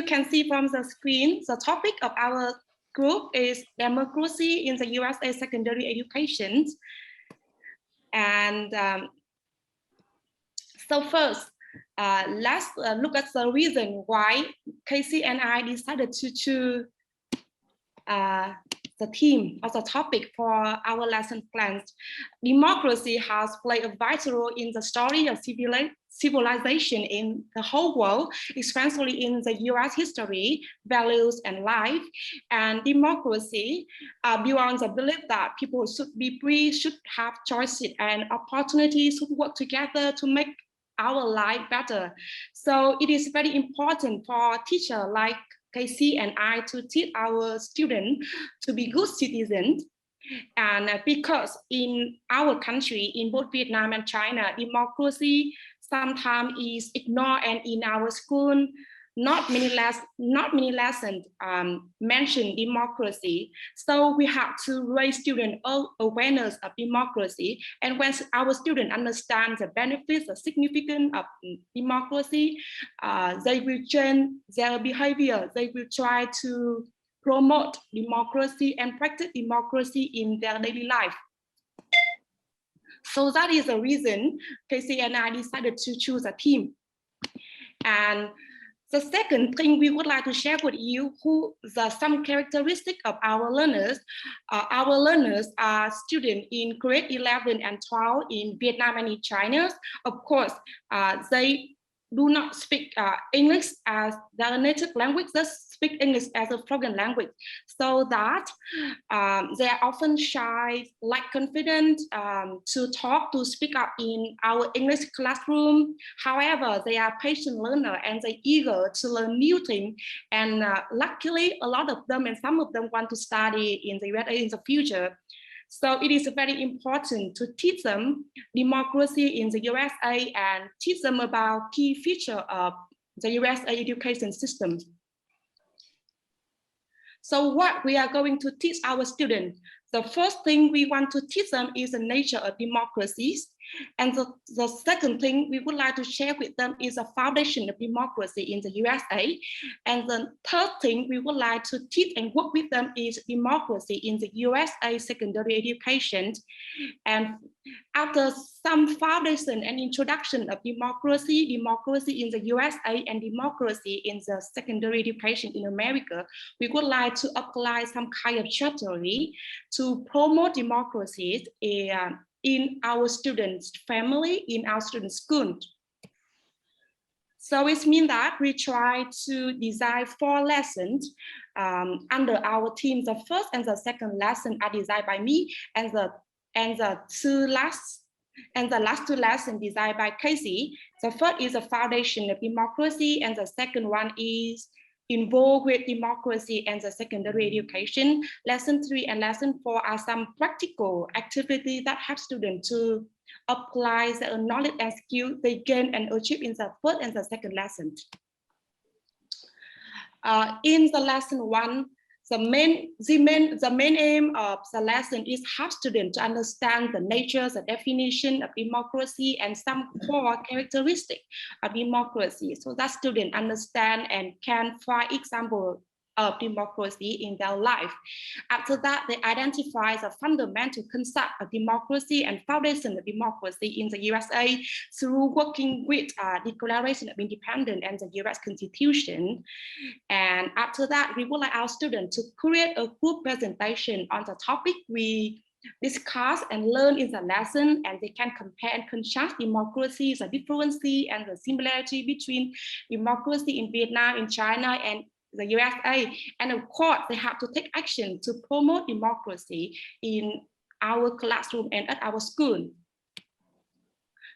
you can see from the screen, the topic of our group is democracy in the USA secondary education. And so first, let's look at the reason why Casey and I decided to choose the theme of the topic for our lesson plans. Democracy has played a vital role in the story of civilization in the whole world, especially in the US history, values, and life. And democracy built on the belief that people should be free, should have choices and opportunities, should work together to make our life better. So it is very important for teachers like Casey and I to teach our students to be good citizens. And because in our country, in both Vietnam and China, democracy sometimes is ignored, and in our school, not many lessons mention democracy. So we have to raise student awareness of democracy. And when our students understand the benefits, the significance of democracy, they will change their behavior. They will try to promote democracy and practice democracy in their daily life. So that is the reason Casey and I decided to choose a theme. And the second thing we would like to share with you some characteristics of our learners. Our learners are students in grade 11 and 12 in Vietnam and in China. Of course, they do not speak English as their native language, they speak English as a foreign language. So that they are often shy, lack confidence to talk, to speak up in our English classroom. However, they are patient learner and they're eager to learn new things. And luckily, a lot of them and some of them want to study in the USA in the future. So it is very important to teach them democracy in the USA and teach them about key features of the USA education system. So what we are going to teach our students, the first thing we want to teach them is the nature of democracies. And the second thing we would like to share with them is the foundation of democracy in the USA. And the third thing we would like to teach and work with them is democracy in the USA secondary education. And after some foundation and introduction of democracy in the USA and democracy in the secondary education in America, we would like to apply some kind of strategy to promote democracies in our students' family, in our students' school. So it means that we try to design 4 lessons under our theme. The first and the second lesson are designed by me, and the last 2 lessons designed by Casey. The first is the foundation of democracy, and the second one is involved with democracy and the secondary education. Lesson 3 and lesson 4 are some practical activities that help students to apply the knowledge and skill they gain and achieve in the first and the second lesson. In the lesson 1, the main aim of the lesson is help students to understand the nature, the definition of democracy, and some core characteristics of democracy, so that students understand and can find examples of democracy in their life. After that, they identify the fundamental concept of democracy and foundation of democracy in the USA through working with Declaration of Independence and the US Constitution. And after that, we would like our students to create a group presentation on the topic we discuss and learn in the lesson, and they can compare and contrast democracy, the difference and the similarity between democracy in Vietnam, in China, and the USA. And of course, they have to take action to promote democracy in our classroom and at our school.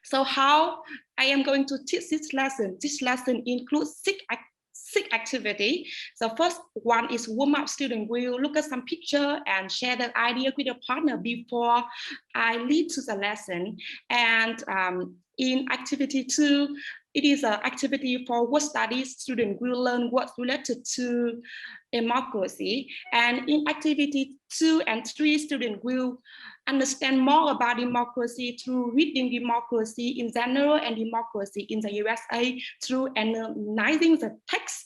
So how I am going to teach this lesson? This lesson includes 6 activities. The first one is warm up. Student will look at some picture and share the idea with a partner before I lead to the lesson. And in activity 2, it is an activity for word studies. Students will learn words related to democracy. And in activity 2 and 3, students will understand more about democracy through reading democracy in general and democracy in the USA through analyzing the text,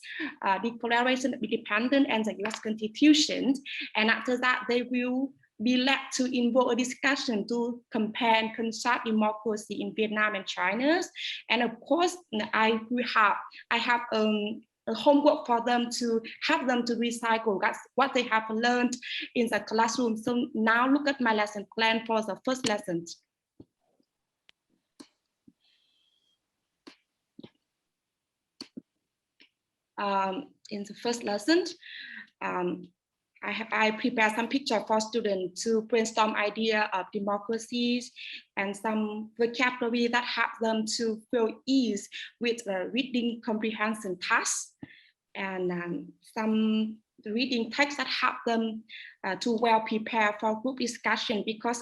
Declaration of Independence and the US Constitution. And after that, they will be led to involve a discussion to compare and contrast democracy in Vietnam and China. And of course, I have a homework for them to help them to recycle what they have learned in the classroom. So now look at my lesson plan for the first lesson. In the first lesson, I prepared some picture for students to brainstorm idea of democracies and some vocabulary that help them to feel ease with the reading comprehension tasks, and some reading text that help them to well prepare for group discussion, because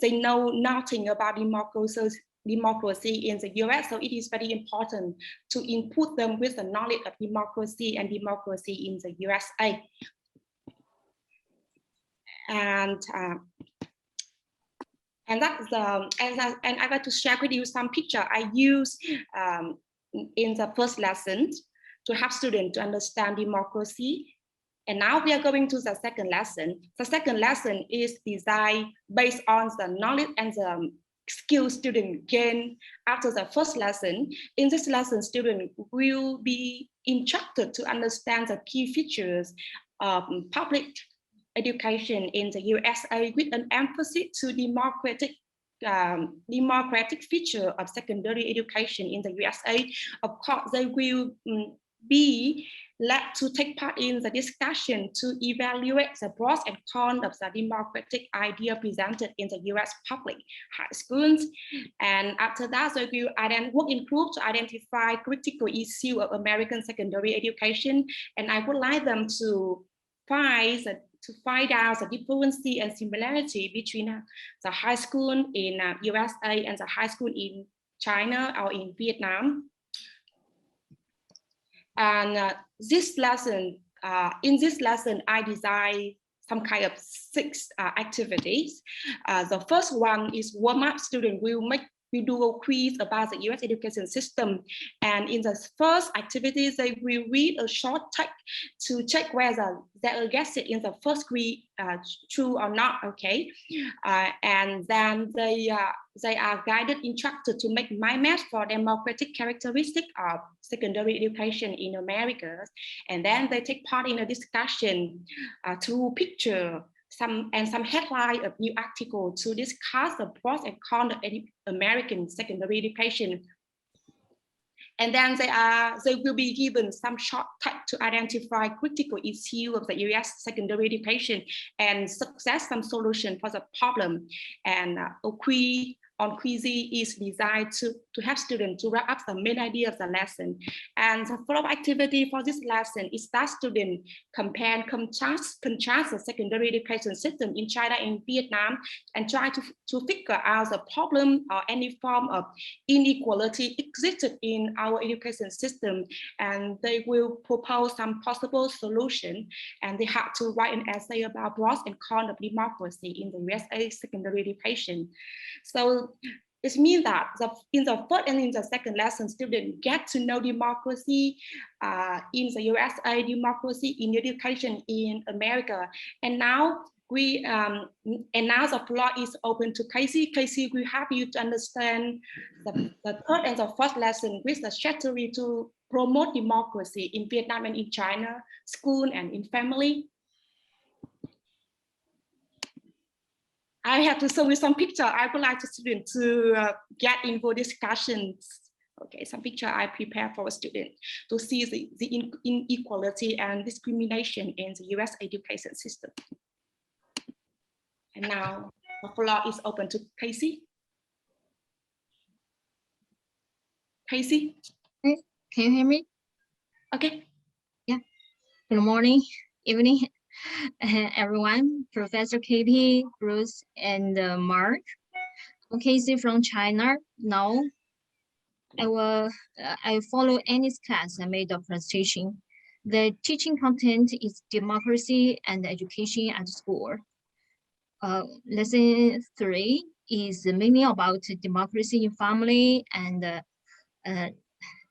they know nothing about democracy in the US, so it is very important to input them with the knowledge of democracy and democracy in the USA. And that's and I want to share with you some picture I use in the first lesson to help students to understand democracy. And now we are going to the second lesson. The second lesson is designed based on the knowledge and the skills students gain after the first lesson. In this lesson, students will be instructed to understand the key features of public education in the USA with an emphasis to democratic feature of secondary education in the USA. Of course, they will be led to take part in the discussion to evaluate the pros and cons of the democratic idea presented in the US public high schools. And after that, they will work in groups to identify critical issues of American secondary education. And I would like them to find out the difference and similarity between the high school in USA and the high school in China or in Vietnam. And in this lesson, I designed some kind of 6 activities. The first one is warm-up. Students will do a quiz about the US education system. And in the first activity, they will read a short text to check whether their guess in the first quiz true or not, okay? And then they are guided, instructed to make mind maps for democratic characteristics of secondary education in America. And then they take part in a discussion through picture, some headline of new article to discuss the pros and cons of American secondary education. And then they will be given some short text to identify critical issues of the US secondary education and suggest some solution for the problem. And a quiz on Quizy is designed to help students to wrap up the main idea of the lesson. And the follow-up activity for this lesson is that students compare and contrast the secondary education system in China and Vietnam and try to figure out the problem or any form of inequality existed in our education system. And they will propose some possible solution, and they have to write an essay about pros and cons of democracy in the USA secondary education. So it means that in the first and in the second lesson, students get to know democracy in the USA, democracy in education in America. And now the floor is open to Casey. Casey will help you to understand the third and the fourth lesson with the strategy to promote democracy in Vietnam and in China, school and in family. I have to show you some picture. I would like the students to get involved discussions. Okay, some picture I prepare for a student to see the inequality and discrimination in the US education system. And now the floor is open to Casey. Casey? Can you hear me? Okay. Yeah. Good morning, evening, everyone. Professor Katie, Bruce, and Mark. I'm Casey from China. Now, I follow Annie's class and made a presentation. The teaching content is democracy and education at school. Lesson 3 is mainly about democracy in family and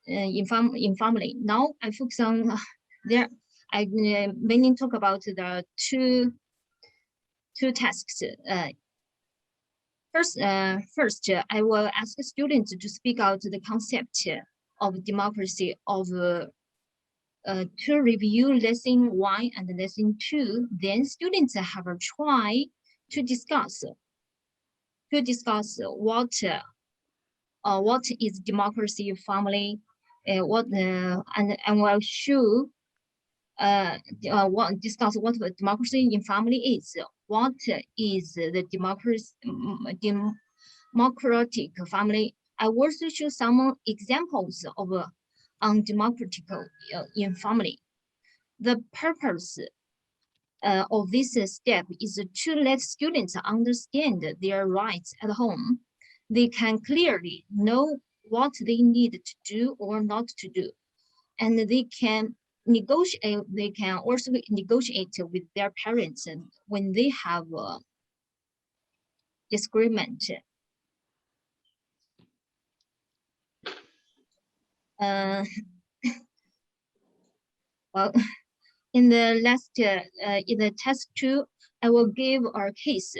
in family. Now I focus on there. I mainly talk about the two tasks. First, I will ask the students to speak out the concept of democracy to review lesson 1 and lesson 2. Then students have a try to discuss what is democracy in family, and will show discuss what democracy in family is. What is the democratic family? I also show some examples of undemocratic in family. The purpose of this step is to let students understand their rights at home. They can clearly know what they need to do or not to do, and they can negotiate. They can also negotiate with their parents when they have a disagreement. Well, in the task 2, I will give a case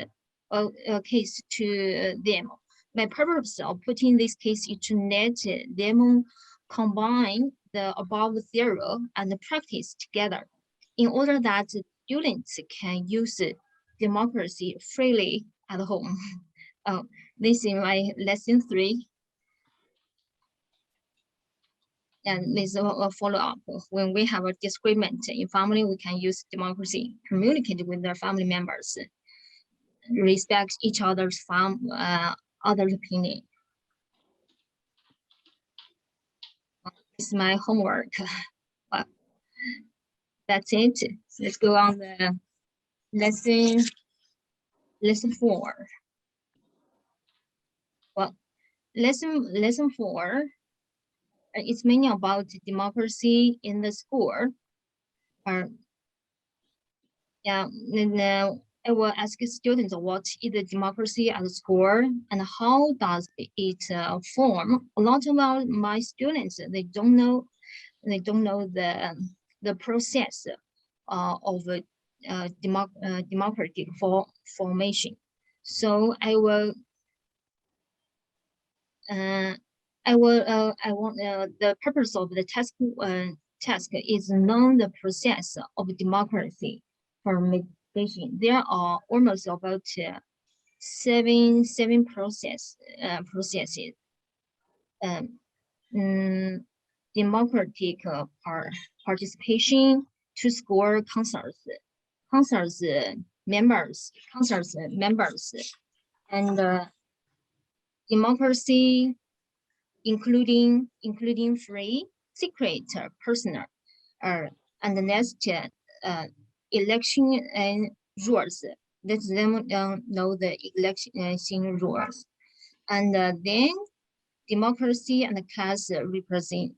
to them. My purpose of putting this case is to let them combine the above theory and practice together in order that students can use democracy freely at home. This is my lesson 3. And this a follow-up. When we have a disagreement in family, we can use democracy, communicate with their family members, respect each other's other's opinion. This is my homework. Well, that's it. Let's go on the lesson 4. Well, lesson 4. It's mainly about democracy in the school. Yeah, and I will ask students what is the democracy at school and how does it form. A lot of my students they don't know the process of democratic formation. So I want the purpose of the task is know the process of democracy formation. There are almost about seven processes. Democratic participation to score councils members, and democracy including free, secret, personal, and next election and rules. Let them know the election rules, and then democracy and class representative,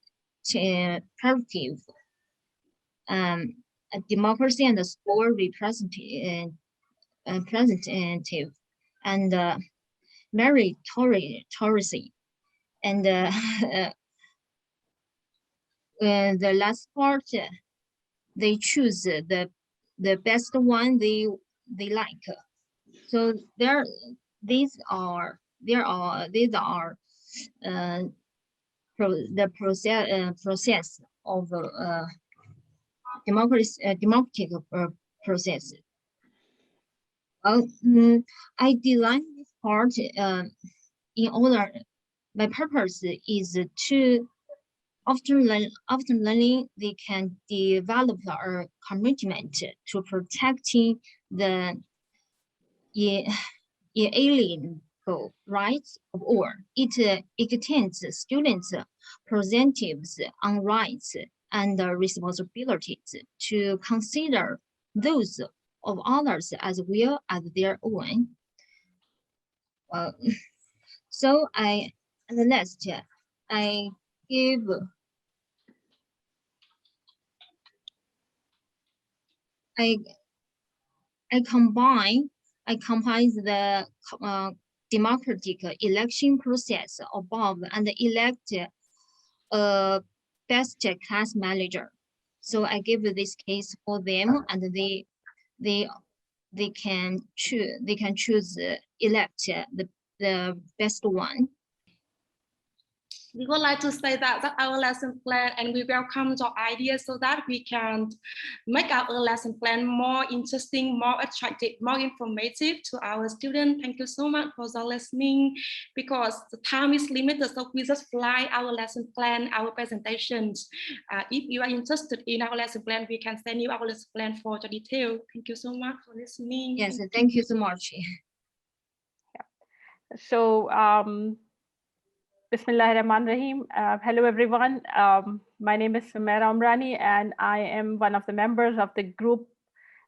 democracy and the school representative, and meritocracy, and the last part, they choose the best one they like. So these are the process of democratic process. I designed this part in order. My purpose is to after learning, they can develop a commitment to protecting the inalienable rights of all. It extends students' perspectives on rights and responsibilities to consider those of others as well as their own. So I give I combine the democratic election process above and elect a best class manager. So I give this case for them, and they can choose elect the best one. We would like to say that our lesson plan, and we welcome your ideas so that we can make our lesson plan more interesting, more attractive, more informative to our students. Thank you so much for your listening. Because the time is limited, so we just fly our lesson plan, our presentations. If you are interested in our lesson plan, we can send you our lesson plan for the detail. Thank you so much for listening. Yes, thank you so much. So, Bismillahirrahmanirrahim. Hello, everyone. My name is Sumaira Umrani, and I am one of the members of the group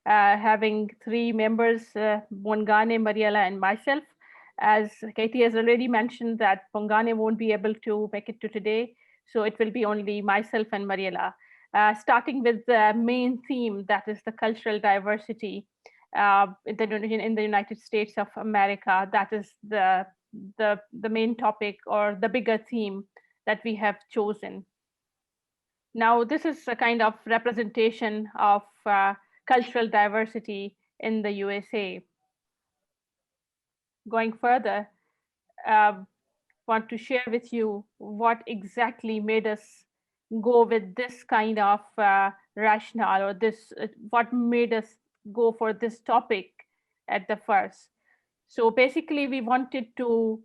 having 3 members, Bongane, Mariela, and myself. As Katie has already mentioned that Bongane won't be able to make it to today, so it will be only myself and Mariela. Starting with the main theme, that is the cultural diversity in the United States of America. That is the main topic or the bigger theme that we have chosen. Now, this is a kind of representation of cultural diversity in the USA. Going further, want to share with you what exactly made us go with this kind of rationale, or what made us go for this topic at the first. So basically, we wanted to,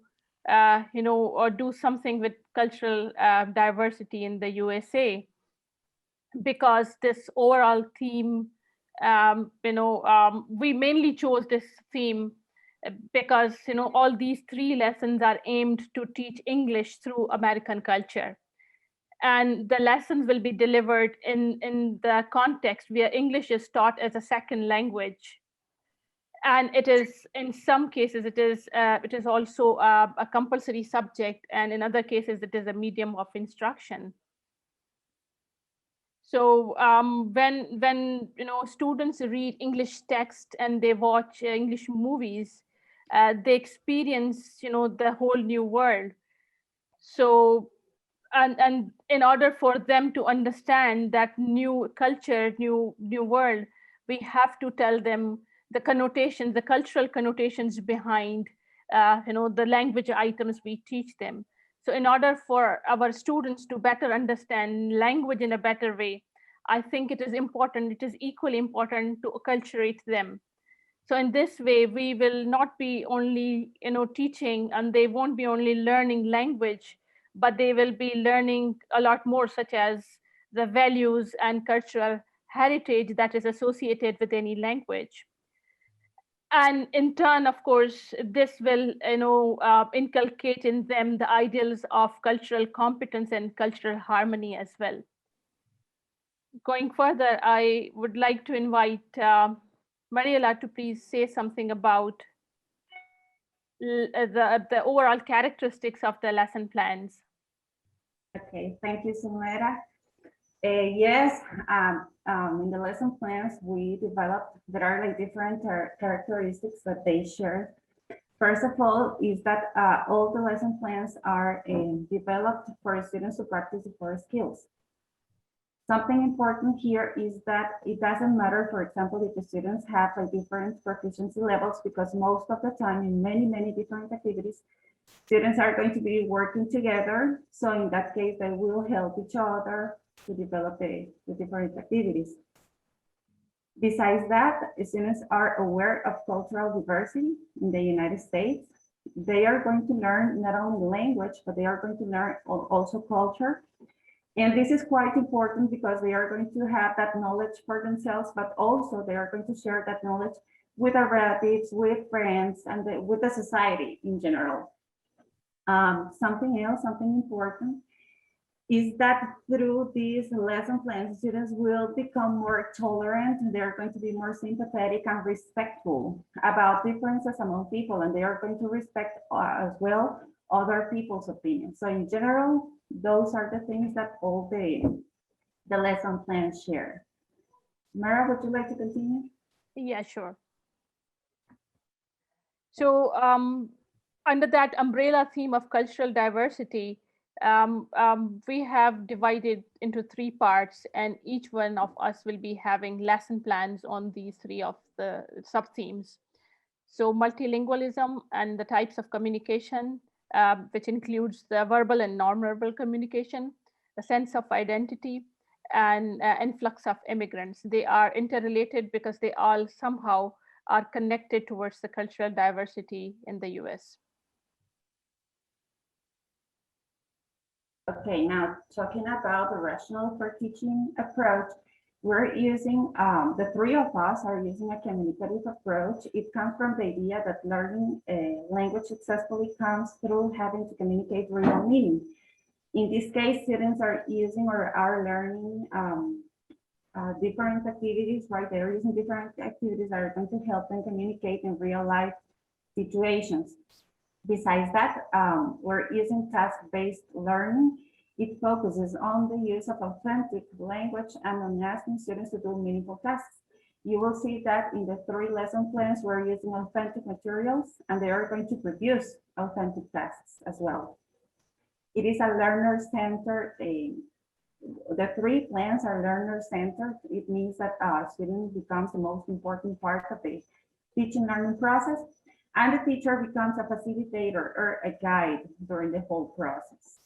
or do something with cultural diversity in the USA, because this overall theme, we mainly chose this theme because all these 3 lessons are aimed to teach English through American culture. And the lessons will be delivered in the context where English is taught as a second language. And it is, in some cases, it is also a compulsory subject, and in other cases, it is a medium of instruction. So when students read English text and they watch English movies, they experience the whole new world. So and in order for them to understand that new culture, new world, we have to tell them the connotations, the cultural connotations behind the language items we teach them. So in order for our students to better understand language in a better way, I think it is important, it is equally important to acculturate them. So in this way, we will not be only teaching, and they won't be only learning language, but they will be learning a lot more, such as the values and cultural heritage that is associated with any language. And in turn, of course, this will inculcate in them the ideals of cultural competence and cultural harmony as well. Going further, I would like to invite Mariela to please say something about the overall characteristics of the lesson plans. Okay, thank you, Sumaira. Yes, in the lesson plans we developed, there are like different characteristics that they share. First of all, is that all the lesson plans are developed for students to practice the 4 skills. Something important here is that it doesn't matter, for example, if the students have like different proficiency levels, because most of the time in many different activities, students are going to be working together. So in that case, they will help each other to develop the different activities. Besides that, students are aware of cultural diversity in the United States. They are going to learn not only language, but they are going to learn also culture. And this is quite important because they are going to have that knowledge for themselves, but also they are going to share that knowledge with their relatives, with friends, and with the society in general. Something else, something important, is that through these lesson plans, students will become more tolerant, and they're going to be more sympathetic and respectful about differences among people, and they are going to respect as well other people's opinions. So in general, those are the things that all the lesson plans share. Mara, would you like to continue? Yeah, sure. So under that umbrella theme of cultural diversity, we have divided into 3 parts, and each one of us will be having lesson plans on these 3 of the sub-themes. So multilingualism and the types of communication, which includes the verbal and non-verbal communication, the sense of identity, and influx of immigrants. They are interrelated because they all somehow are connected towards the cultural diversity in the US. Okay, now talking about the rational for teaching approach, we're using, the 3 of us are using a communicative approach. It comes from the idea that learning a language successfully comes through having to communicate real meaning. In this case, students are using or are learning different activities, right? They're using different activities that are going to help them communicate in real life situations. Besides that, we're using task-based learning. It focuses on the use of authentic language and on asking students to do meaningful tasks. You will see that in the 3 lesson plans, we're using authentic materials, and they are going to produce authentic tasks as well. It is a learner-centered, the 3 plans are learner-centered. It means that student becomes the most important part of the teaching learning process, and the teacher becomes a facilitator or a guide during the whole process.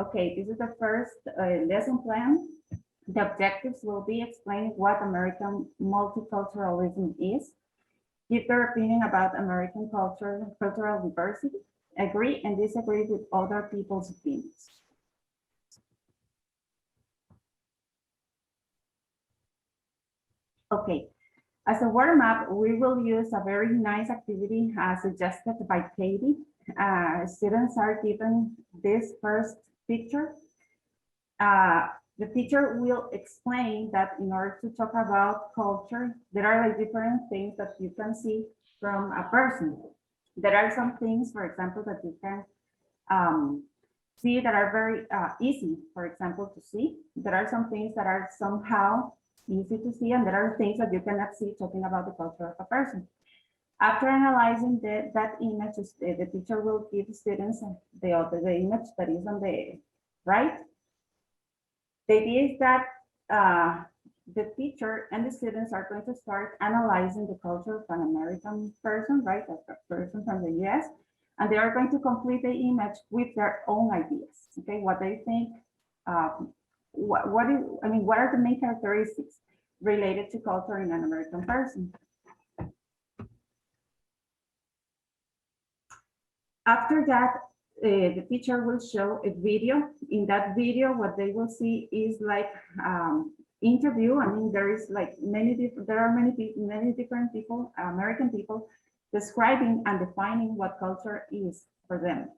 Okay, this is the first lesson plan. The objectives will be explaining what American multiculturalism is, give their opinion about American culture, cultural diversity, agree and disagree with other people's opinions. Okay, as a warm-up, we will use a very nice activity suggested by Katie. Students are given this first picture. The teacher will explain that in order to talk about culture, there are like different things that you can see from a person. There are some things, for example, that you can see that are very easy, for example, to see. There are some things that are somehow easy to see, and there are things that you cannot see talking about the culture of a person. After analyzing that image, the teacher will give students the image that is on the right. The idea is that the teacher and the students are going to start analyzing the culture of an American person, right, a person from the US, and they are going to complete the image with their own ideas, okay, what they think, what are the main characteristics related to culture in an American person. After that, the teacher will show a video. In that video, what they will see is like interview. I mean, there is like many different people, American people, describing and defining what culture is for them.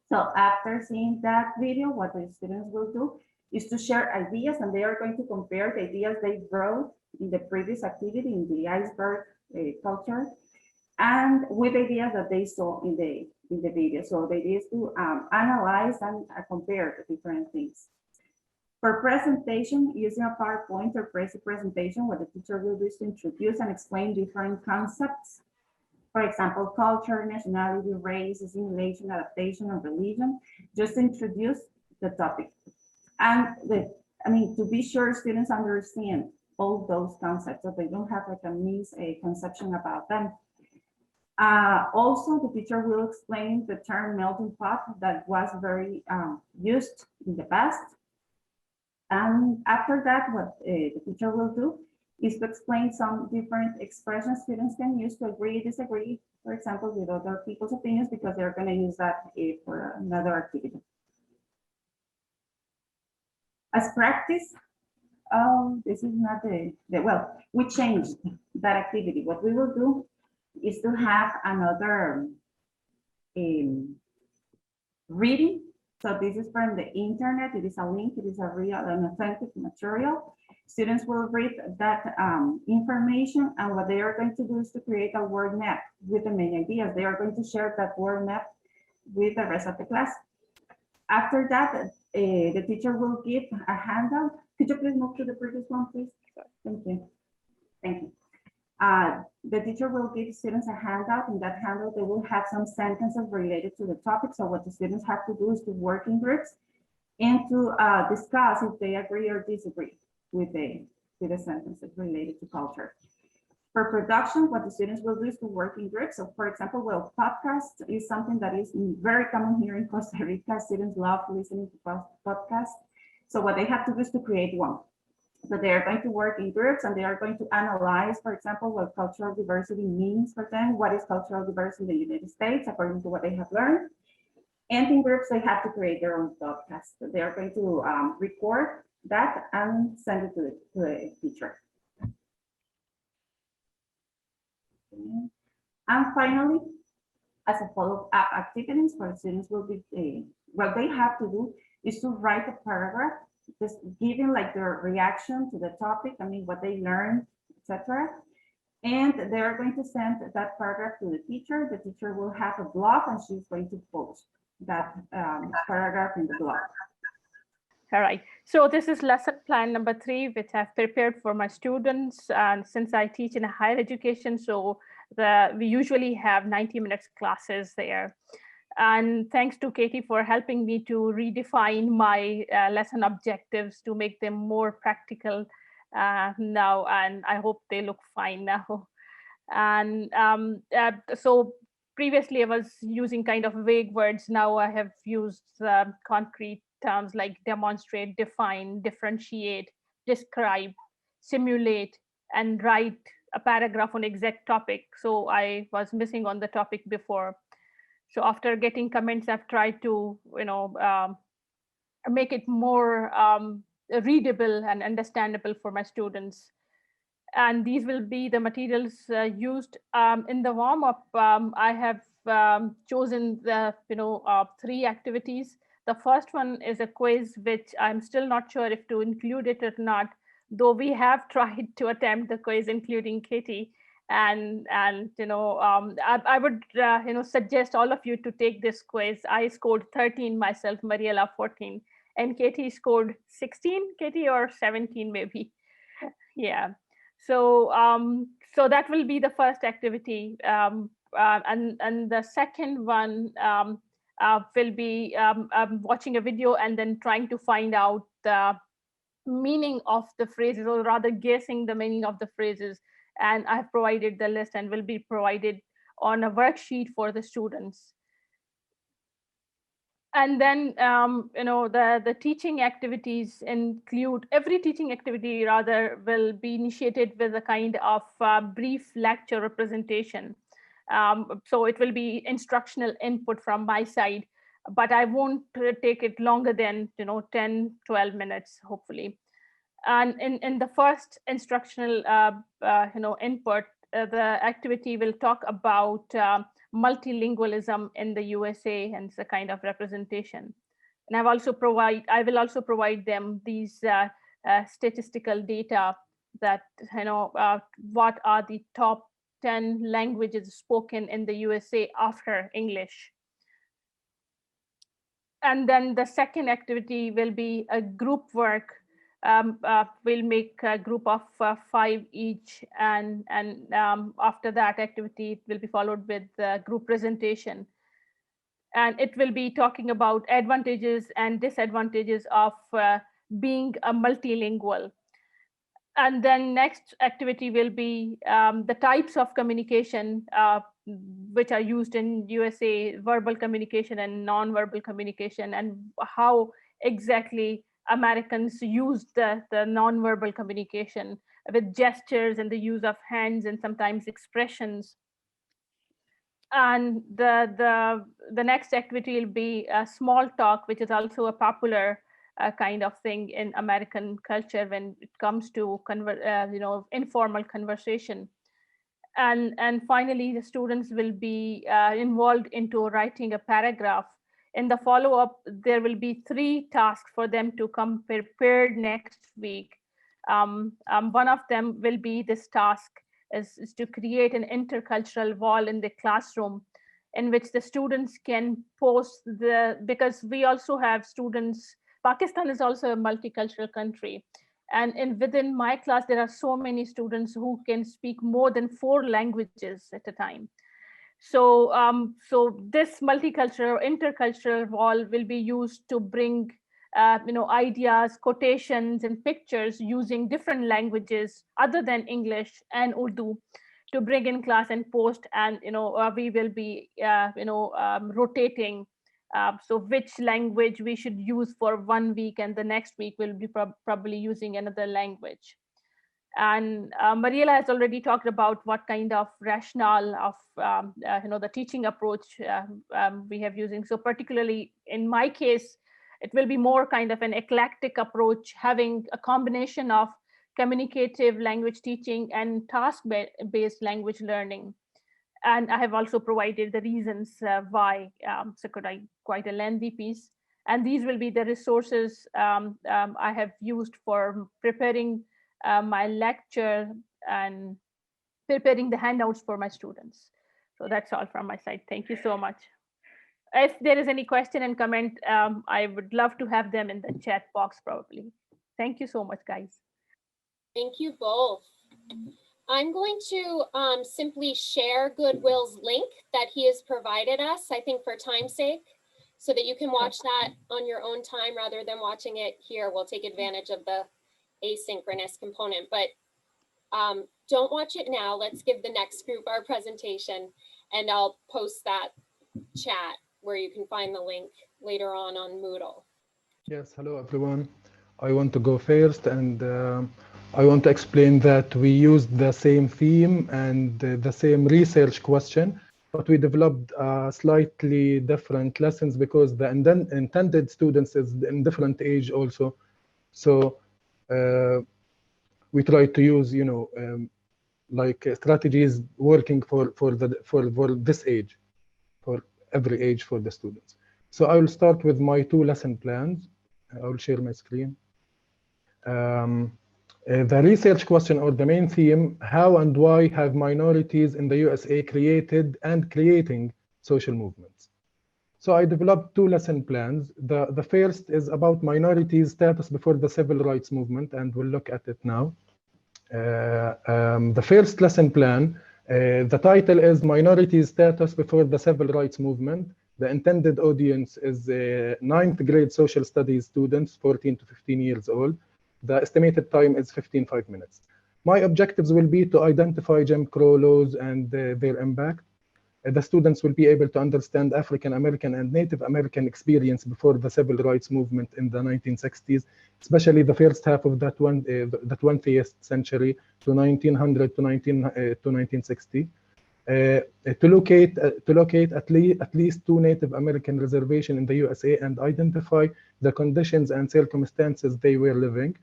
So after seeing that video, what the students will do is to share ideas, and they are going to compare the ideas they wrote in the previous activity in the iceberg culture, and with ideas that they saw in the video. So the idea is to analyze and compare the different things. For presentation, using a PowerPoint or presentation, what the teacher will do is to introduce and explain different concepts. For example, culture, nationality, race, assimilation, adaptation, and religion. Just introduce the topic. And to be sure students understand all those concepts, so they don't have like a misconception about them. Also, the teacher will explain the term melting pot that was very used in the past. And after that, what the teacher will do is to explain some different expressions students can use to agree, disagree, for example, with other people's opinions, because they're going to use that for another activity. As practice, this is not well, we changed that activity. What we will do is to have another reading. So this is from the internet. It is a link. It is a real and authentic material. Students will read that information, and what they are going to do is to create a word map with the main ideas. They are going to share that word map with the rest of the class. After that, the teacher will give a handout. Could you please move to the previous one, please? Thank you. Thank you. The teacher will give students a handout. In that handout, they will have some sentences related to the topic. So what the students have to do is to work in groups and to discuss if they agree or disagree with the sentences related to culture. For production, what the students will do is to work in groups. So for example, well, podcast is something that is very common here in Costa Rica. Students love listening to podcasts. So what they have to do is to create one. So they are going to work in groups and they are going to analyze, for example, what cultural diversity means for them. What is cultural diversity in the United States, according to what they have learned. And in groups, they have to create their own podcast. So they are going to record that and send it to the teacher. And finally, as a follow-up activities for students will be, what they have to do is to write a paragraph, just giving like their reaction to the topic, I mean, what they learned, etc. And they are going to send that paragraph to the teacher. The teacher will have a blog and she's going to post that paragraph in the blog. All right, so this is lesson plan number 3, which I've prepared for my students. And since I teach in a higher education, so we usually have 90 minutes classes there. And thanks to Katie for helping me to redefine my lesson objectives to make them more practical now. And I hope they look fine now. And so previously I was using kind of vague words. Now I have used concrete terms like demonstrate, define, differentiate, describe, simulate, and write a paragraph on exact topic. So I was missing on the topic before. So after getting comments, I've tried to, make it more readable and understandable for my students. And these will be the materials used in the warm-up. I have chosen the 3 activities. The first one is a quiz, which I'm still not sure if to include it or not, though we have tried to attempt the quiz, including Katie. And I would suggest all of you to take this quiz. I scored 13 myself, Mariela 14, and Katie scored 16, Katie, or 17 maybe. Yeah. So so that will be the first activity, and the second one will be watching a video and then trying to find out the meaning of the phrases, or rather guessing the meaning of the phrases. And I have provided the list and will be provided on a worksheet for the students. And then, the teaching activities include, every teaching activity rather will be initiated with a kind of brief lecture or presentation. So it will be instructional input from my side, but I won't take it longer than 10, 12 minutes, hopefully. And in the first instructional input, the activity will talk about multilingualism in the USA, and it's a kind of representation. And I will also provide them these statistical data that what are the top 10 languages spoken in the USA after English. And then the second activity will be a group work. We'll make a group of 5 each, and after that activity, it will be followed with the group presentation. And it will be talking about advantages and disadvantages of being a multilingual. And then next activity will be the types of communication which are used in USA, verbal communication and non-verbal communication, and how exactly Americans use the non-verbal communication with gestures and the use of hands and sometimes expressions. And the next activity will be a small talk, which is also a popular kind of thing in American culture when it comes to informal conversation. And finally, the students will be involved into writing a paragraph. In the follow-up, there will be 3 tasks for them to come prepared next week. One of them will be this task is to create an intercultural wall in the classroom in which the students can post because we also have students Pakistan is also a multicultural country. And within my class, there are so many students who can speak more than 4 languages at a time. So this multicultural, intercultural wall will be used to bring ideas, quotations, and pictures using different languages other than English and Urdu to bring in class and post. And we will be rotating. So which language we should use for 1 week, and the next week we'll be probably using another language. And Mariela has already talked about what kind of rationale of the teaching approach we have using. So particularly in my case, it will be more kind of an eclectic approach, having a combination of communicative language teaching and task-based language learning. And I have also provided the reasons why, so quite a lengthy piece. And these will be the resources I have used for preparing my lecture and preparing the handouts for my students. So that's all from my side. Thank you so much. If there is any question and comment, I would love to have them in the chat box probably. Thank you so much, guys. Thank you both. I'm going to simply share Goodwill's link that he has provided us, I think for time's sake, so that you can watch that on your own time rather than watching it here. We'll take advantage of the asynchronous component, but don't watch it now. Let's give the next group our presentation, and I'll post that chat where you can find the link later on Moodle. Yes, hello everyone. I want to go first, and I want to explain that we used the same theme and the same research question, but we developed slightly different lessons because the intended students is in different age also. So we try to use, like strategies working for this age, for every age for the students. So I will start with my 2 lesson plans. I will share my screen. The research question, or the main theme: how and why have minorities in the USA created and creating social movements? So I developed 2 lesson plans. The first is about minorities' status before the civil rights movement, and we'll look at it now. The first lesson plan, the title is Minorities' Status Before the Civil Rights Movement. The intended audience is 9th grade social studies students, 14 to 15 years old. The estimated time is 15 minutes. My objectives will be to identify Jim Crow laws and their impact. The students will be able to understand African American and Native American experience before the civil rights movement in the 1960s, especially the first half of the 20th century to 1900 to 1960. To locate at least 2 Native American reservations in the USA and identify the conditions and circumstances they were living,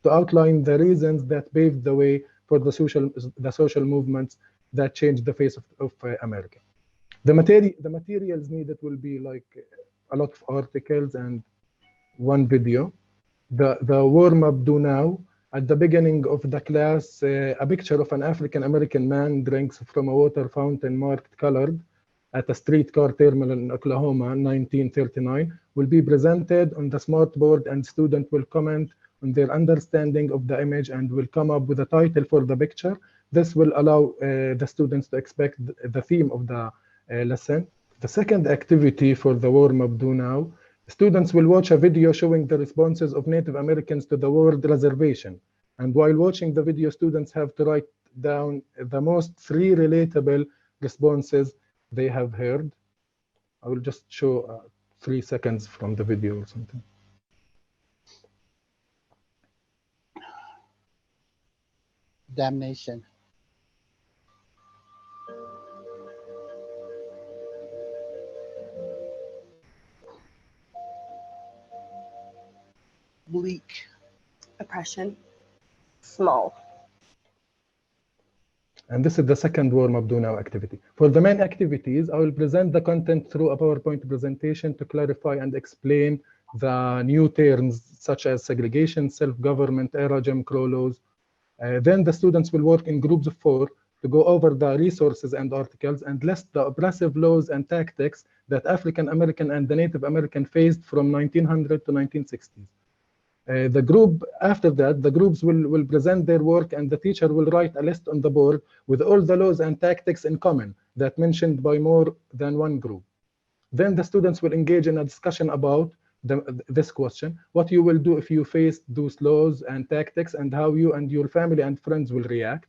to outline the reasons that paved the way for the social movements that changed the face of America. The materials needed will be like a lot of articles and 1 video. The warm-up do now. At the beginning of the class, a picture of an African-American man drinks from a water fountain marked colored at a streetcar terminal in Oklahoma in 1939 will be presented on the smartboard, and student will comment on their understanding of the image and will come up with a title for the picture. This will allow the students to expect the theme of the lesson. The second activity for the warm-up do now, students will watch a video showing the responses of Native Americans to the word reservation. And while watching the video, students have to write down the most 3 relatable responses they have heard. I will just show 3 seconds from the video or something. Damnation. Bleak. Oppression. Small. And this is the second warm-up do now activity. For the main activities, I will present the content through a PowerPoint presentation to clarify and explain the new terms such as segregation, self-government, era, Jim Crow laws. Then the students will work in groups of 4 to go over the resources and articles and list the oppressive laws and tactics that African American and the Native American faced from 1900 to 1960s. The group, after that, the groups will present their work, and the teacher will write a list on the board with all the laws and tactics in common that mentioned by more than one group. Then the students will engage in a discussion about this question: what you will do if you face those laws and tactics, and how you and your family and friends will react.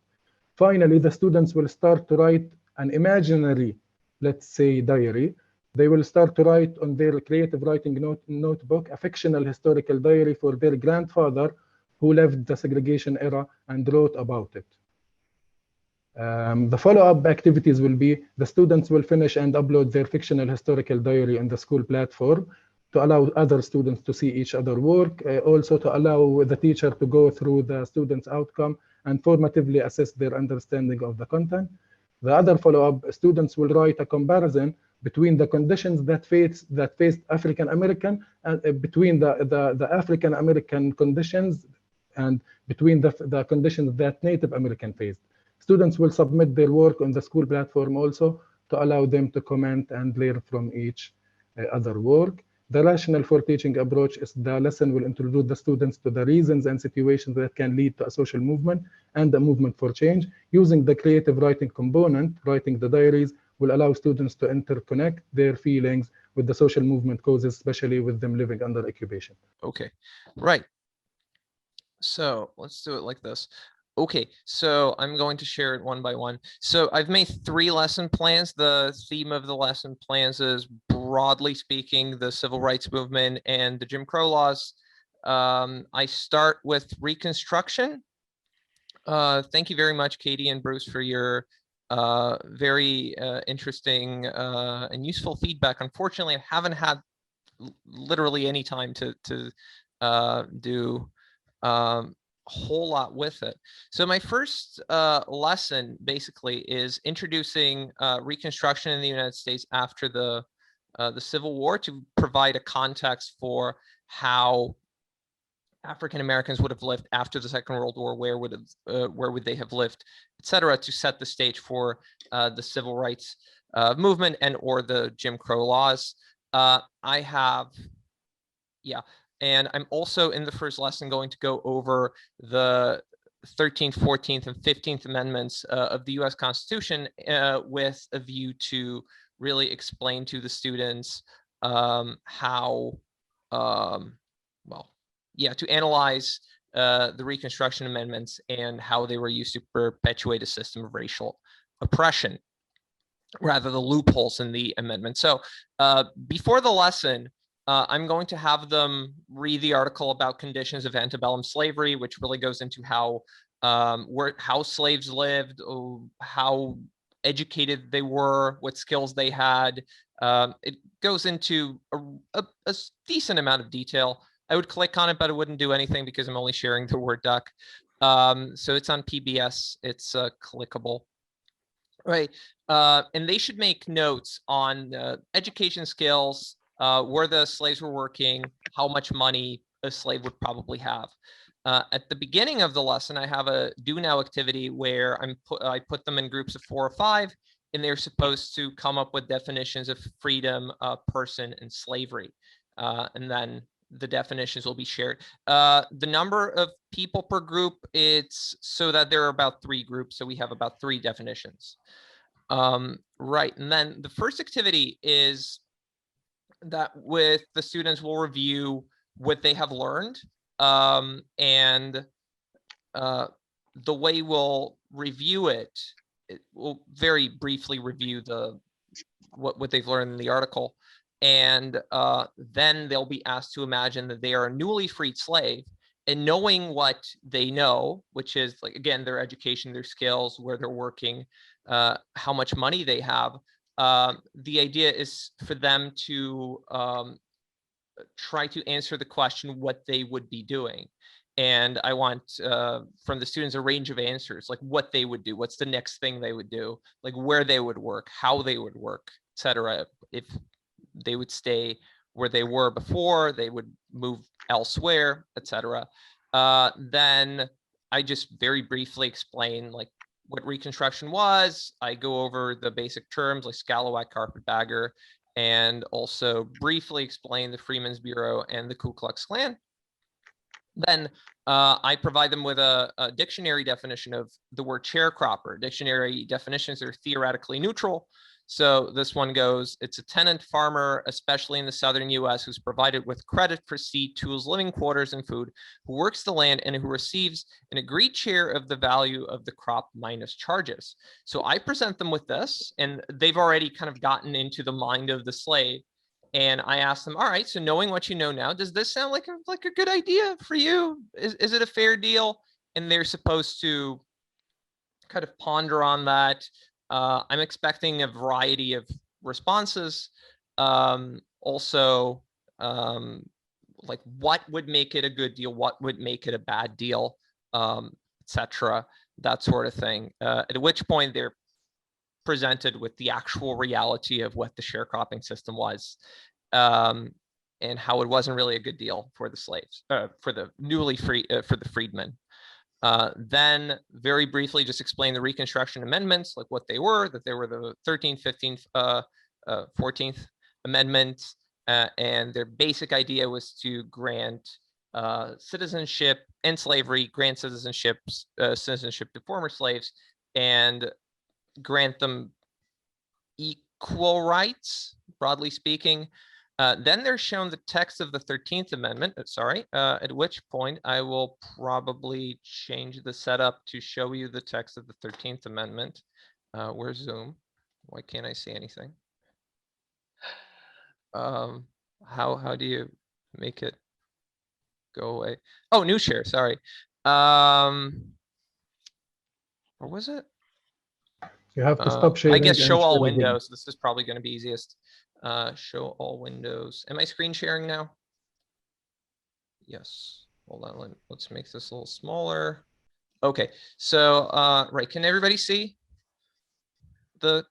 Finally, the students will start to write an imaginary, let's say, diary. They will start to write on their creative writing notebook a fictional historical diary for their grandfather who lived the segregation era and wrote about it. The follow-up activities will be the students will finish and upload their fictional historical diary on the school platform to allow other students to see each other work, also to allow the teacher to go through the students' outcome and formatively assess their understanding of the content. The other follow-up, students will write a comparison between the conditions that faced African American and between the African American conditions and between the conditions that Native American faced. Students will submit their work on the school platform also to allow them to comment and learn from each other work. The rationale for teaching approach is the lesson will introduce the students to the reasons and situations that can lead to a social movement and a movement for change. Using the creative writing component, writing the diaries, will allow students to interconnect their feelings with the social movement causes, especially with them living under occupation. Okay, right. So let's do it like this. Okay, so I'm going to share it one by one. So I've made 3 lesson plans. The theme of the lesson plans is, broadly speaking, the civil rights movement and the Jim Crow laws. I start with Reconstruction. Thank you very much, Katie and Bruce, for your very interesting and useful feedback. Unfortunately, I haven't had literally any time to do whole lot with it. So my first lesson basically is introducing Reconstruction in the United States after the Civil War, to provide a context for how African Americans would have lived after the Second World War, where would they have lived, etc., to set the stage for the civil rights movement and or the Jim Crow laws. And I'm also in the first lesson going to go over the 13th, 14th, and 15th Amendments of the US Constitution with a view to really explain to the students how, to analyze the Reconstruction Amendments and how they were used to perpetuate a system of racial oppression, rather the loopholes in the amendment. So before the lesson, I'm going to have them read the article about conditions of antebellum slavery, which really goes into how slaves lived, how educated they were, what skills they had. It goes into a decent amount of detail. I would click on it, but it wouldn't do anything because I'm only sharing the Word doc. So it's on PBS. It's clickable. Right. And they should make notes on education skills, where the slaves were working, how much money a slave would probably have. At the beginning of the lesson, I have a do now activity where I put them in groups of 4 or 5, and they're supposed to come up with definitions of freedom, person, and slavery. And then the definitions will be shared. The number of people per group, it's so that there are about 3 groups, so we have about 3 definitions. Right, and then the first activity is that with the students will review what they have learned, and the way we'll review it will very briefly review what they've learned in the article, and then they'll be asked to imagine that they are a newly freed slave, and knowing what they know, which is, like, again, their education, their skills, where they're working, how much money they have. The idea is for them to try to answer the question what they would be doing. And I want from the students a range of answers, like what they would do, what's the next thing they would do, like where they would work, how they would work, etc. If they would stay where they were before, they would move elsewhere, etc. Then I just very briefly explain like what Reconstruction was. I go over the basic terms like scalawag, carpetbagger, and also briefly explain the Freedmen's Bureau and the Ku Klux Klan. Then I provide them with a dictionary definition of the word sharecropper. Dictionary definitions are theoretically neutral. So this one goes, it's a tenant farmer, especially in the southern US, who's provided with credit for seed, tools, living quarters, and food, who works the land and who receives an agreed share of the value of the crop minus charges. So I present them with this, and they've already kind of gotten into the mind of the slave. And I asked them, all right, so knowing what you know now, does this sound like a good idea for you? Is it a fair deal? And they're supposed to kind of ponder on that. I'm expecting a variety of responses. Also, like what would make it a good deal? What would make it a bad deal? Etc. That sort of thing. At which point they're presented with the actual reality of what the sharecropping system was, and how it wasn't really a good deal for the slaves, for the newly free, for the freedmen. Then very briefly, just explain the Reconstruction Amendments, like what they were, that they were the 13th, 15th, 14th Amendments, and their basic idea was to grant citizenship and slavery, grant citizenship to former slaves, and grant them equal rights, broadly speaking. Then they're shown the text of the 13th Amendment, at which point I will probably change the setup to show you the text of the 13th Amendment. Where's Zoom? Why can't I see anything? How do you make it go away? Oh, new share, sorry. Or was it? You have to stop sharing. I guess show all again. windows. This is probably going to be easiest. Show all windows. Am I screen sharing now? Yes. Hold on. Let's make this a little smaller. Okay. So, right. Can everybody see the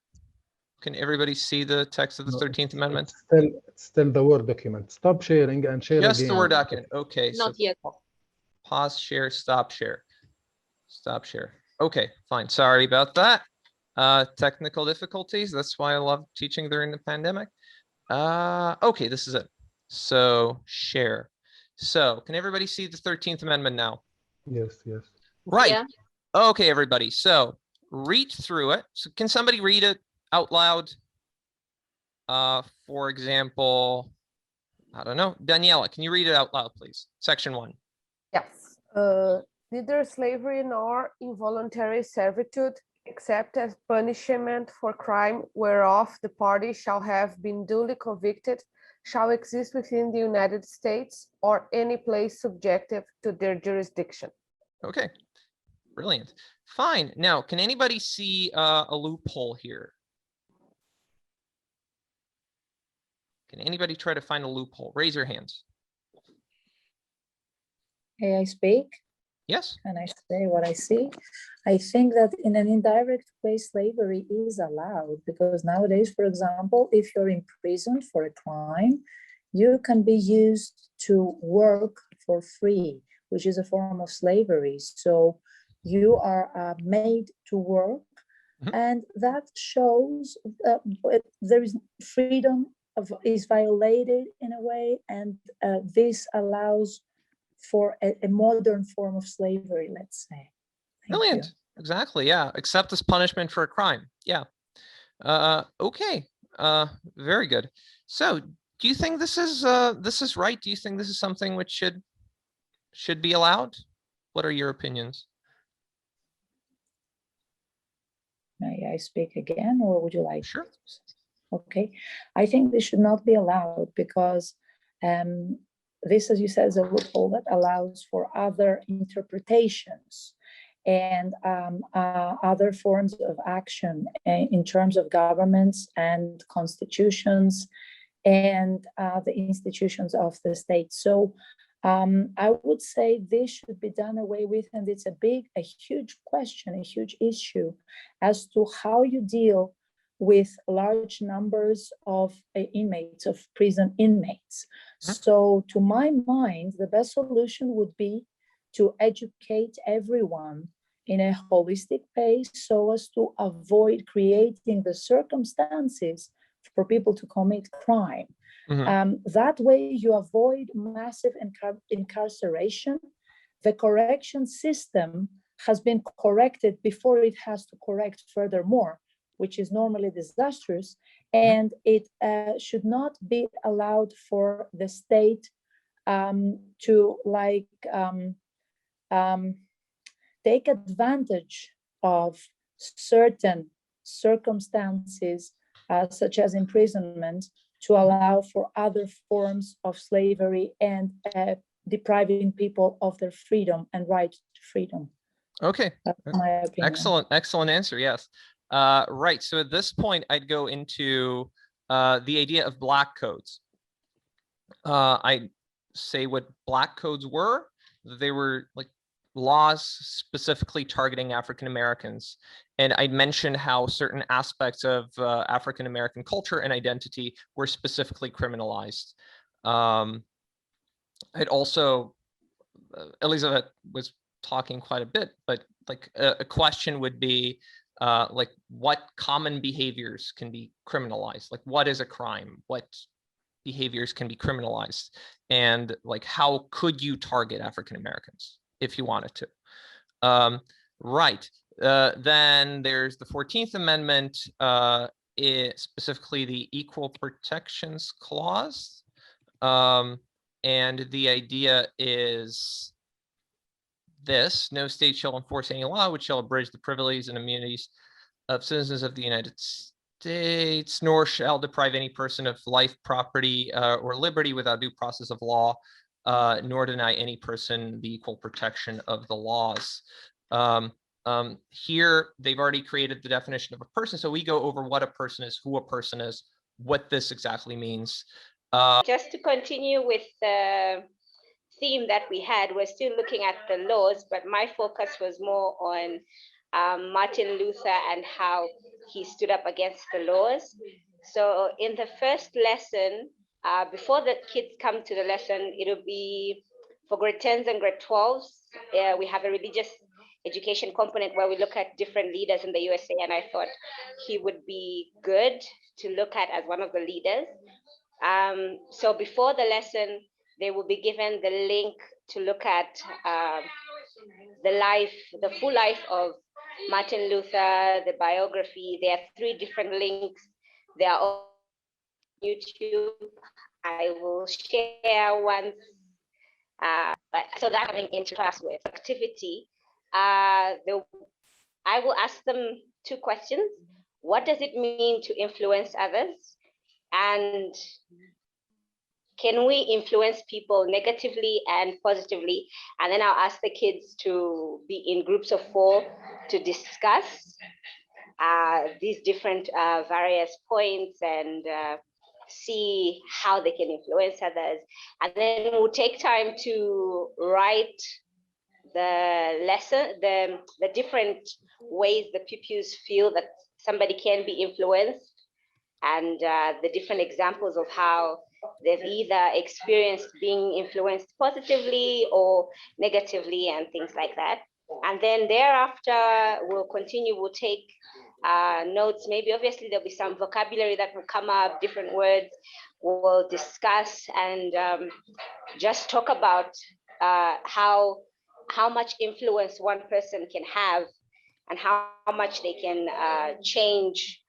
text of the 13th Amendment? It's still the Word document. Stop sharing and share Just again. the Word document. Okay. Not yet. Pause share, stop share. Stop share. Okay, fine. Sorry about that. Technical difficulties. That's why I love teaching during the pandemic. Okay, this is it. So share. So can everybody see the 13th Amendment now? Yes, yes. Right. Yeah. Okay, everybody. So read through it. So can somebody read it out loud? For example, I don't know. Daniela, can you read it out loud, please? Section 1. Yes. Neither slavery nor involuntary servitude, except as punishment for crime whereof the party shall have been duly convicted, shall exist within the United States or any place subjective to their jurisdiction. Okay, brilliant. Fine. Now, can anybody see a loophole here? Can anybody try to find a loophole? Raise your hands. May I speak? Yes. And I say what I see. I think that in an indirect way, slavery is allowed because nowadays, for example, if you're imprisoned for a crime, you can be used to work for free, which is a form of slavery. So you are made to work, and that shows there is freedom is violated in a way, and this allows for a modern form of slavery, let's say. Brilliant. Exactly. Yeah. Accept this punishment for a crime. Yeah. Okay. Very good. So, do you think this is right? Do you think this is something which should be allowed? What are your opinions? May I speak again, or would you like? Sure. Okay. I think this should not be allowed because this, as you said, is a loophole that allows for other interpretations and other forms of action in terms of governments and constitutions and the institutions of the state. So I would say this should be done away with, and it's a huge question, a huge issue as to how you deal with large numbers of inmates, of prison inmates. So to my mind, the best solution would be to educate everyone in a holistic way so as to avoid creating the circumstances for people to commit crime. That way you avoid massive incarceration. The correction system has been corrected before it has to correct furthermore, which is normally disastrous, and it should not be allowed for the state to like take advantage of certain circumstances, such as imprisonment, to allow for other forms of slavery and depriving people of their freedom and right to freedom. Okay. That's my opinion. Excellent answer. Yes. Right. So at this point, I'd go into the idea of black codes. I say what black codes were. They were like laws specifically targeting African Americans. And I mentioned how certain aspects of African American culture and identity were specifically criminalized. I'd also, Elizabeth was talking quite a bit, but like a question would be like what common behaviors can be criminalized? Like what is a crime? What behaviors can be criminalized? And like how could you target African Americans if you wanted to? Right. Then there's the 14th Amendment, specifically the Equal Protections Clause. And the idea is this: no state shall enforce any law which shall abridge the privileges and immunities of citizens of the United States, nor shall deprive any person of life, property, or liberty without due process of law, nor deny any person the equal protection of the laws. Here, they've already created the definition of a person, so we go over what a person is, who a person is, what this exactly means. Just to continue with the theme that we had, we're still looking at the laws, but my focus was more on Martin Luther and how he stood up against the laws. So in the first lesson, before the kids come to the lesson, it'll be for grade 10s and grade 12s. We have a religious education component where we look at different leaders in the USA, and I thought he would be good to look at as one of the leaders. So before the lesson, they will be given the link to look at the full life of Martin Luther, the biography. There are 3 different links. They are all on YouTube. I will share once. So that coming into class with activity, I will ask them 2 questions. What does it mean to influence others? And can we influence people negatively and positively? And then I'll ask the kids to be in groups of 4 to discuss these different various points and see how they can influence others. And then we'll take time to write the lesson, the different ways the pupils feel that somebody can be influenced, and the different examples of how they've either experienced being influenced positively or negatively and things like that. And then thereafter, we'll continue, we'll take notes. Maybe obviously there'll be some vocabulary that will come up, different words we'll discuss, and just talk about how much influence one person can have and how much they can change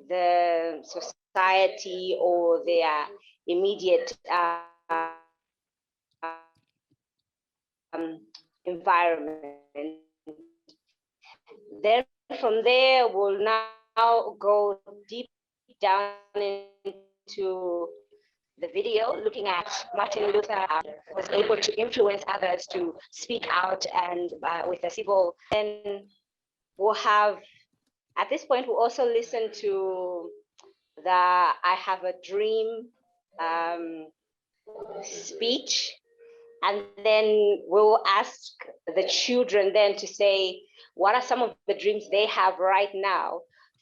the society or their immediate environment. Then from there, we'll now go deep down into the video, looking at Martin Luther was able to influence others to speak out and with a civil. Then we'll have, at this point, we'll also listen to the I Have a Dream speech. And then we'll ask the children then to say, what are some of the dreams they have right now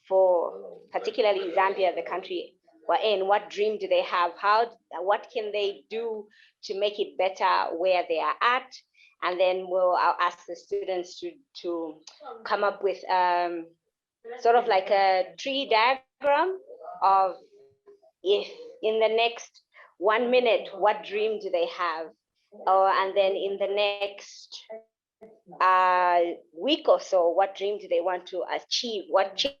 for particularly Zambia, the country we're in? What dream do they have? What can they do to make it better where they are at? And then I'll ask the students to come up with sort of like a tree diagram of if in the next 1 minute, what dream do they have? And then in the next week or so, what dream do they want to achieve? What change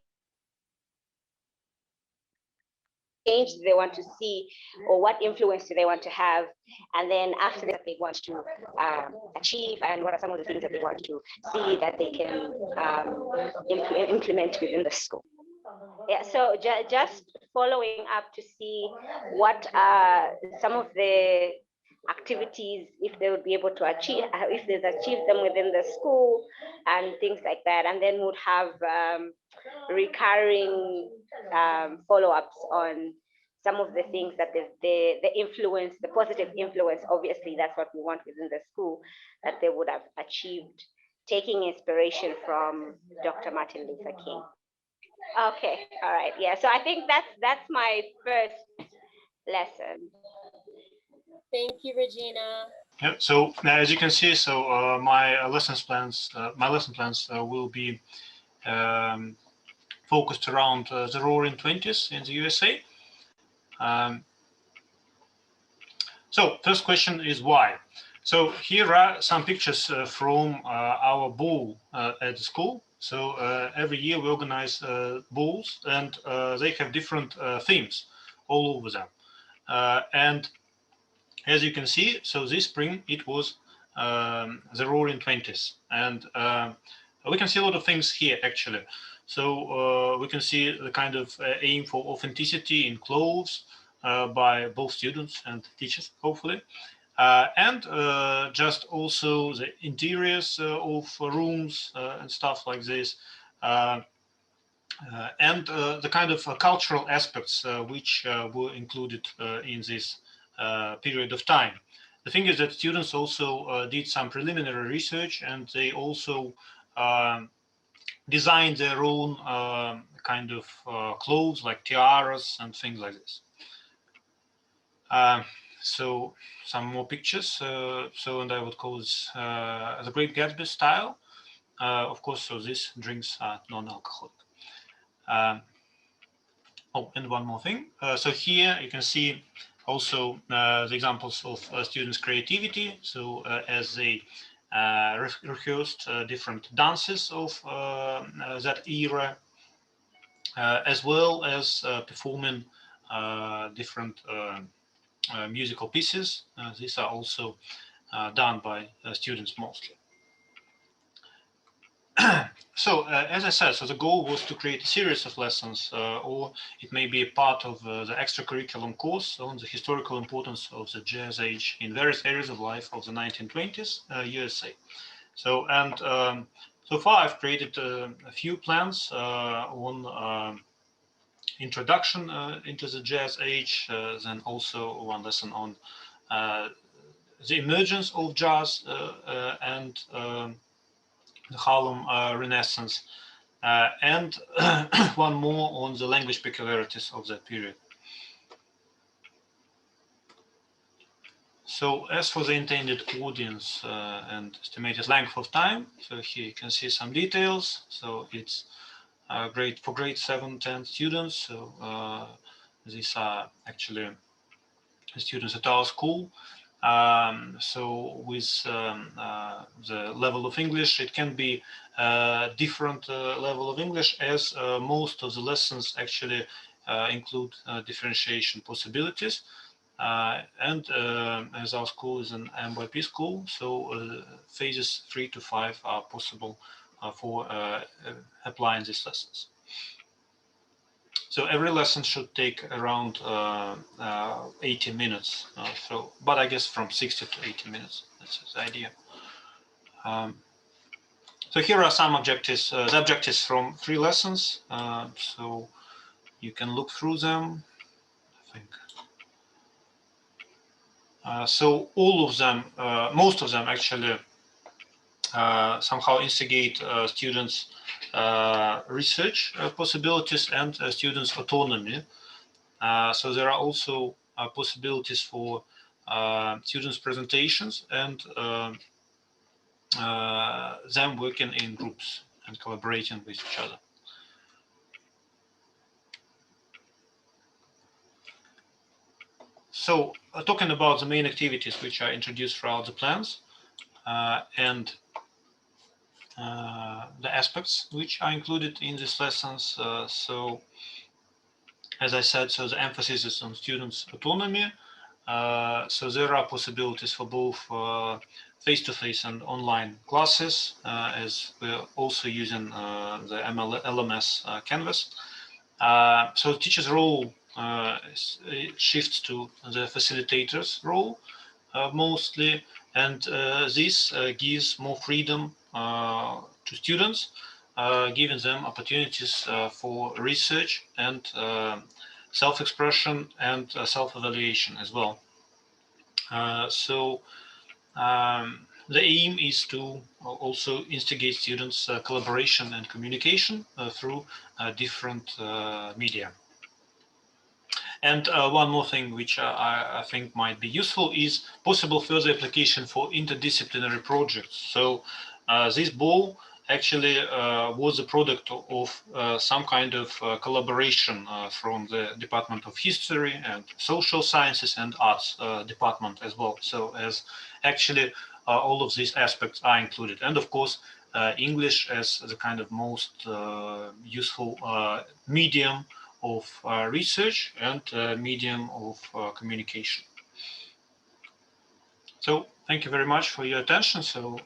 do they want to see, or what influence do they want to have? And then after that, they want to achieve, and what are some of the things that they want to see that they can implement within the school? Yeah, so just following up to see what are some of the activities, if they would be able to achieve, if they've achieved them within the school and things like that. And then would have recurring follow-ups on some of the things that the influence, the positive influence, obviously that's what we want within the school, that they would have achieved, taking inspiration from Dr. Martin Luther King. Okay, all right, yeah. So I think that's my first lesson. Thank you, Regina. Yeah. So as you can see, so my lesson plans will be focused around the Roaring Twenties in the USA. So first question is why? So here are some pictures from our ball at the school. So every year we organize balls, and they have different themes all over them. And as you can see, so this spring it was the Roaring Twenties, and we can see a lot of things here actually. So we can see the kind of aim for authenticity in clothes by both students and teachers, hopefully. And just also the interiors of rooms and stuff like this. And the kind of cultural aspects which were included in this period of time. The thing is that students also did some preliminary research, and they also designed their own kind of clothes like tiaras and things like this. So some more pictures. So, and I would call this the Great Gatsby style. Of course, so these drinks are non-alcoholic. Oh, and one more thing. So here you can see also the examples of students' creativity. So as they rehearsed different dances of that era, as well as performing different musical pieces. These are also done by students mostly. So as I said, so the goal was to create a series of lessons, or it may be a part of the extracurriculum course on the historical importance of the jazz age in various areas of life of the 1920s USA. So, and so far I've created a few plans on introduction into the jazz age, then also one lesson on the emergence of jazz and the Harlem Renaissance, and one more on the language peculiarities of that period. So as for the intended audience and estimated length of time, so here you can see some details. So it's great for grade 7, 10 students. So these are actually students at our school. So with the level of English, it can be different level of English, as most of the lessons actually include differentiation possibilities. And as our school is an MYP school, so phases 3 to 5 are possible for applying these lessons. So every lesson should take around 80 minutes. But I guess from 60 to 80 minutes, that's the idea. So here are some objectives, the objectives from 3 lessons. So you can look through them, I think. So all of them, most of them actually somehow instigate students' research possibilities and students' autonomy. So there are also possibilities for students' presentations and them working in groups and collaborating with each other. So talking about the main activities which are introduced throughout the plans and the aspects which are included in these lessons. So as I said, so the emphasis is on students' autonomy. So there are possibilities for both face-to-face and online classes, as we're also using the LMS Canvas. So the teacher's role shifts to the facilitator's role mostly, and this gives more freedom to students, giving them opportunities for research and self-expression and self-evaluation as well. The aim is to also instigate students' collaboration and communication through different media. And one more thing which I think might be useful is possible further application for interdisciplinary projects. So this ball actually was a product of some kind of collaboration from the Department of History and Social Sciences and Arts department as well. So as actually all of these aspects are included. And of course, English as the kind of most useful medium of research and medium of communication. So thank you very much for your attention. So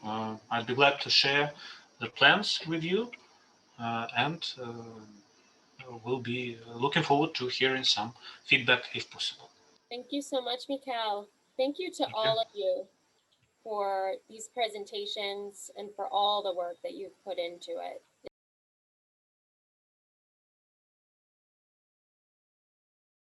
I'd be glad to share the plans with you and we'll be looking forward to hearing some feedback if possible. Thank you so much, Mikhail. Thank you to all of you for these presentations and for all the work that you've put into it.